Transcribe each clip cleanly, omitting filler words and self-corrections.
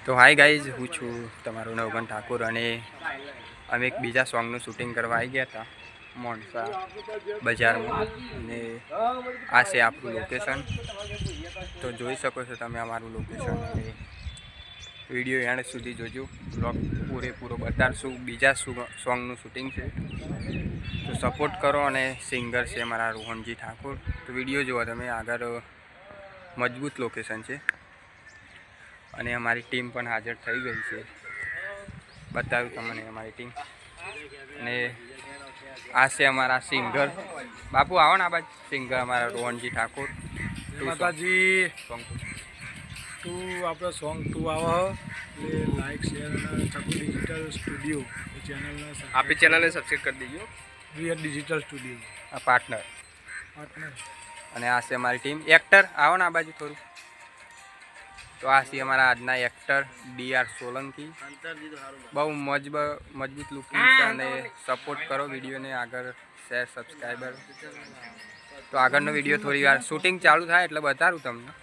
તો hi guys, હું છું તમારો નવગન ઠાકોર અને અમે એક બીજા સોંગનું શૂટિંગ કરવા આવી ગયા હતા મોણસા બજારમાં. અને આ છે આપણું લોકેશન. તો જોઈ શકો છો તમે અમારું લોકેશન. અને વિડીયો એન્ડ સુધી જોજો, બ્લોગ પૂરેપૂરો બતાડશું. બીજા સોંગનું શૂટિંગ છે, તો સપોર્ટ કરો. અને સિંગર છે મારા રોહનજી ઠાકોર. તો વિડીયો જુઓ તમે, આગળ મજબૂત લોકેશન છે. અને અમારી ટીમ પણ હાજર થઈ ગઈ છે, બતાવ્યું તમને અમારી ટીમ. અને આ છે અમારા સિંગર. બાપુ આવો ને આ બાજુ. સિંગર અમારા રોહનજી ઠાકોર. માતાજી તું આપણે સોંગ તું આવો એટલે લાઈક શેર અને ચકુ ડિજિટલ સ્ટુડિયો એ ચેનલને આપણી ચેનલને સબસ્ક્રાઈબ કરી દેજો. વીઆર ડિજિટલ સ્ટુડિયો આ પાર્ટનર. અને આ છે અમારી ટીમ. એક્ટર આવો ને આ બાજુ થોડું. તો આ છે અમારા આજના એક્ટર DR સોલંકી. બહુ મજબૂત લુકિંગ છે. અને સપોર્ટ કરો વિડીયોને, આગળ શેર સબસ્ક્રાઈબર. તો આગળનો વિડીયો થોડી વાર શૂટિંગ ચાલુ થાય એટલે બતાડું તમને.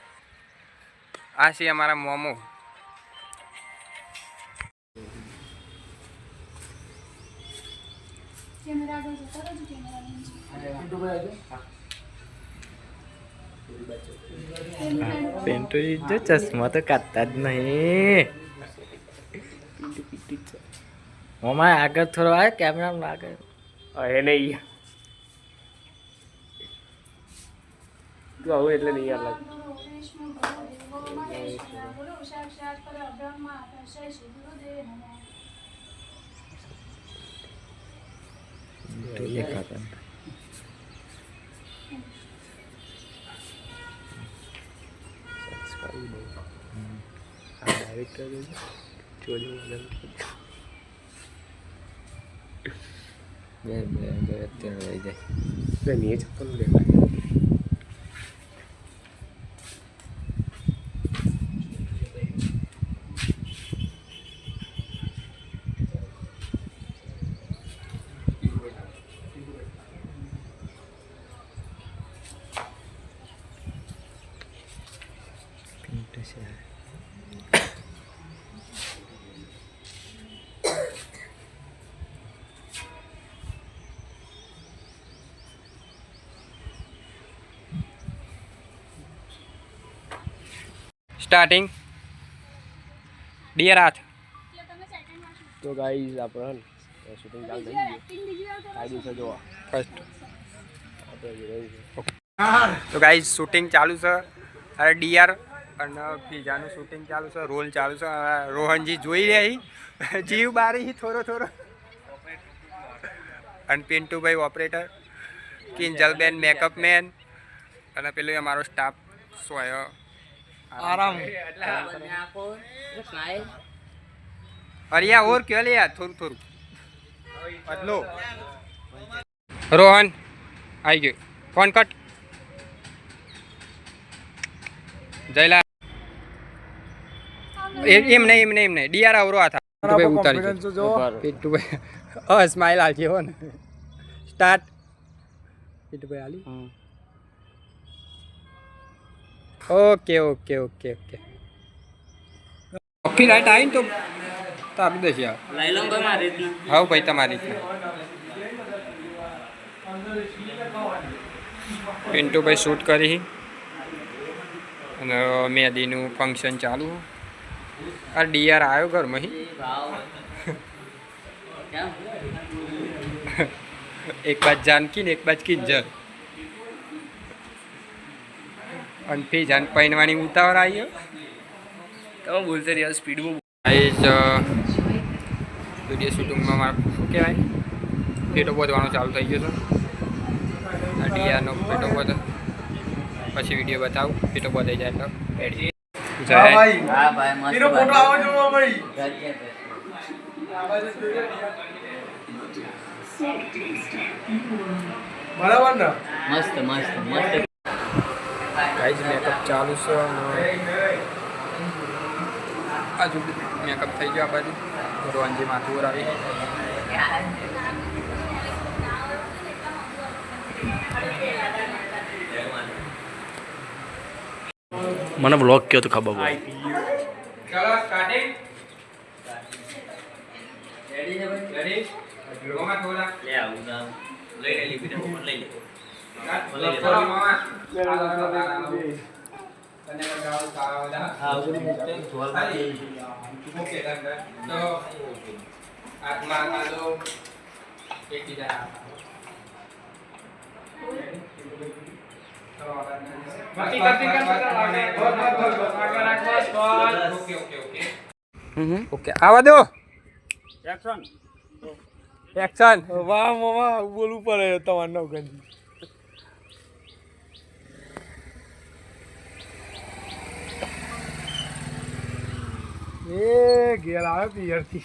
આ છે અમારા મોમો. પેન્ટો જો ચશ્મા તો કાઢતા જ નહીં. મોમાં આગળ થોડો આવે કેમેરામાં આગળ હવે નહીં. તું આવું એટલે નહીં યાર લાગે. સ્ટાર્ટિંગ. ડિયર હાથ. તો ગાઈઝ આપણે શૂટિંગ ચાલુ થઈ ગયું. આ દિવસે જોવા ફર્સ્ટ. આપણે તો ગાઈઝ શૂટિંગ ચાલુ છે. અરે DR અને પીઝાનું શૂટિંગ ચાલુ છે, રોલ ચાલુ છે. રોહનજી જોઈ રહી, જીવ બારી થોડો. અને Pintubhai operator, Kinjalben makeup main, અને પેલું અમારો સ્ટાફ સોય આરામ. અરિયા ઓર ક્યો લે યાર, થોડું બદલો. રોહન આવી ગયો. Phone cut. જયલા એમ નહીં DR આવરો આ થા. પિન્ટુભાઈ સ્માઈલ આલજી હો ને. સ્ટાર્ટ. પિન્ટુભાઈ આલી. ઓકે. કોફી રાઈટ આવીને તો આપી દેશે. હા ભાઈ, તમારી પિન્ટુભાઈ શૂટ કરી. અને મહેંદીનું ફંક્શન ચાલુ. આ DR આવ્યો ઘરમાં. એક બાજ જાનકી ને એક બાજ કિંજલ. અને ફી પૈનવાની ઉતાવળ આવી. તમે બોલતે રહ્યા સ્પીડમાં. વિડીયો શૂટિંગમાં મારે શું કહેવાય, પેટો બોધવાનો ચાલુ થઈ ગયો છે. આ DRનો પેટો બોધ. પછી વિડીયો બતાવું. પેટો બોધાઈ જાય તો રેડી. જય બરાબર ને? મસ્ત ગાઈઝ મેકઅપ ચાલુ છે. આજુ મેકઅપ થઈ ગયો. આ બાજુ રોહનજી માથું આવી. મને બ્લોગ કયો તો ખબર પડે. ચલો સ્ટાર્ટિંગ રેડી છે ભાઈ રેડી રોમા થોડા લે આવું ના લઈ લે લીધી ફોન લઈ લે ચલો મામા તને બતાવો કાવડા હા ઉડી મૂકતે જોલ માં ઓકે ડન તો આત્મા કાલો એક બીજા ઓકે આવા દો એક્શન વાહ મામા બોલવું પડે તમારે નવગંજી એ ઘેર આવે પિયરથી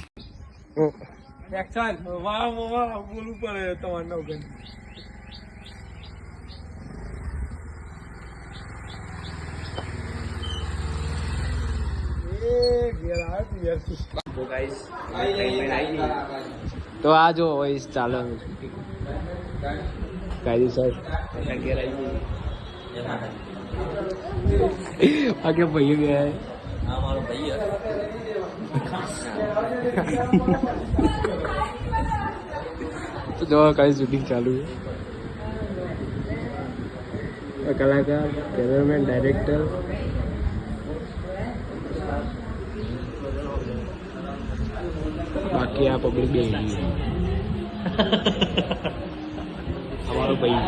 એક્શન વાહ મામા બોલવું પડે તમારે નવગંજી એ ઘેર આવે પિયરથી તો ગાઈસ તો આ જો વોઇસ ચાલે કાયદેસર ઘેર આવી આગે ભાઈ ગયા આ મારો ભાઈ તો જો કાંઈ શૂટિંગ ચાલુ છે કલાકાર કેમેરામેન ડાયરેક્ટર બાકી આ પબ્લિક બે અમારો ભાઈ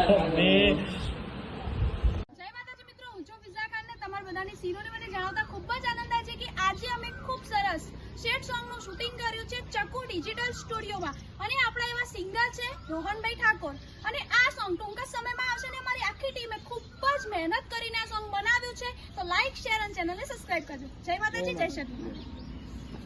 જય માતાજી મિત્રો, હું છું ફિઝા ખાન ને તમારા બધાની સીરોને મને જણાવતા ખૂબ જ આનંદ થાય છે કે આજે અમે ખૂબ સરસ શેડ સોંગનું શૂટિંગ કર્યું છે ચકુ ડિજિટલ સ્ટુડિયોમાં અને આપણા એવા સિંગર છે રોહનભાઈ ઠાકોર અને આ સોંગ ટૂંક જ સમયમાં આવશે અને અમારી આખી ટીમે ખૂબ જ મહેનત કરીને આ સોંગ બનાવ્યું છે. તો લાઈક શેર અને ચેનલને સબસ્ક્રાઇબ કરજો. જય માતાજી, જય શ્રી કૃષ્ણ.